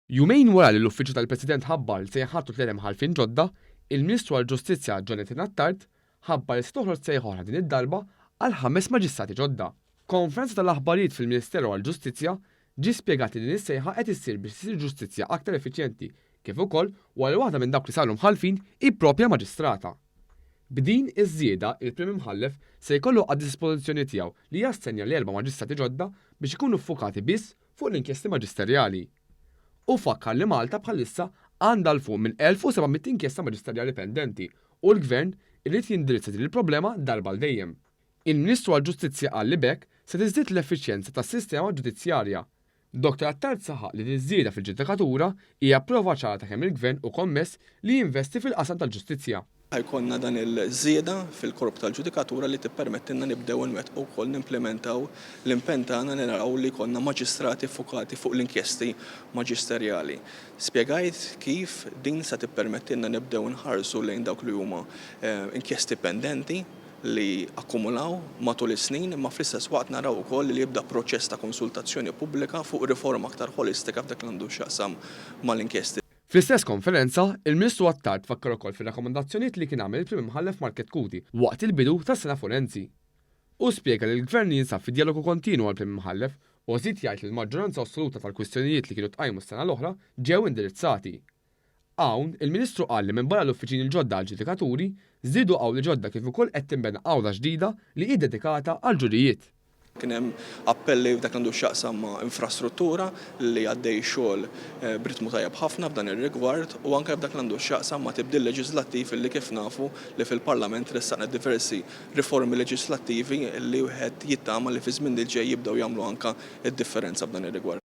Jumejn wara li l-uffiċċju tal-President ħabbar li se jħattu tliet imħalfin ġodda, il-Ministru għall-Ġustizzja Jonathan Attard ħabbar li se toħroġ sejħa oħra din id-darba għal 5 maġistrati ġodda. Konferenza tal-aħbarijiet fil-Ministeru għall-Ġustizzja ġie spjegat li din is-sejħa qed issir biex isir ġustizzja aktar effiċjenti kif ukoll wara waħda minn dawk li saru mħalfin ippropja maġistrata. B'din iż-żieda il-Prim Imħallef se jkollu għad dispożizzjoni tiegħu li jassenja l-4 maġistrati ġodda biex ikunu ffukati biss fuq l-inkjesti maġisterjali. U fakkar li Malta bħalissa għandha l fuq minn 1700 inkjesta maġisterjali pendenti u l-Gvern irid jindirizza din il-problema darba l dejjem. Il-Ministru għall-Ġustizzja qal li bekk se tiżdied l-effiċjenza tas-sistema ġudizzjarja. Dr. Attard saħaq li l-żieda fil-ġudikatura hija prova ċara ta' kemm il-Gvern u kommess li jinvesti fil-qasam tal-ġustizzja. Ħajkonna dan il-żieda fil-korp tal-ġudikatura li tippermettilna nibdew nwettqu wkoll nimplementaw l-impenn tagħna naraw li jkollna maġistrati ffukati fuq l-inkjesti maġisterjali. Spjegajt kif din se tippermettilna nibdew nħarsu lejn dawk li huma inkjesti pendenti li akkumulaw matul is-snin, imma fl-istess waqt naraw ukoll li jibda proċess ta' konsultazzjoni pubblika fuq riforma aktar holistika f'dak li għandu x'jaqsam mal-inkjesti. Fl-istess konferenza, il-Ministru Attard fakkar ukoll fir-rakkomandazzjonijiet li kien għamel il-Prim Imħallef Market Kuti waqt il-bidu tas-sena forensi. U spjega li l-Gvern jinsab fi dialogu kontinu għall-Prim Imħallef u żied jgħid li l-maġġoranza assoluta tal-kwistjonijiet li kienu tqajmu s-sena l-oħra ġew indirizzati. Hawn, il-Ministru qal li minn barra l-uffiċini l-ġodda għall-ġudikaturi żiedu awli ġodda kif ukoll qed tinbena awla ġdida li hi dedikata għall-ġurijiet. Kien hemm appelli f'dak għandu x'jaqsam ma' infrastruttura li għaddej xogħol b'ritmu tajjeb ħafna f'dan ir-rigward u anke f'dak għandu x'jaqsam ma' tibdil leġislattiv li kif nafu li fil-Parlament ressaqna diversi riformi leġislattivi li wieħed jittama li fi żmien il ġej jibdew jagħmlu anke id-differenza f'dan ir-rigward.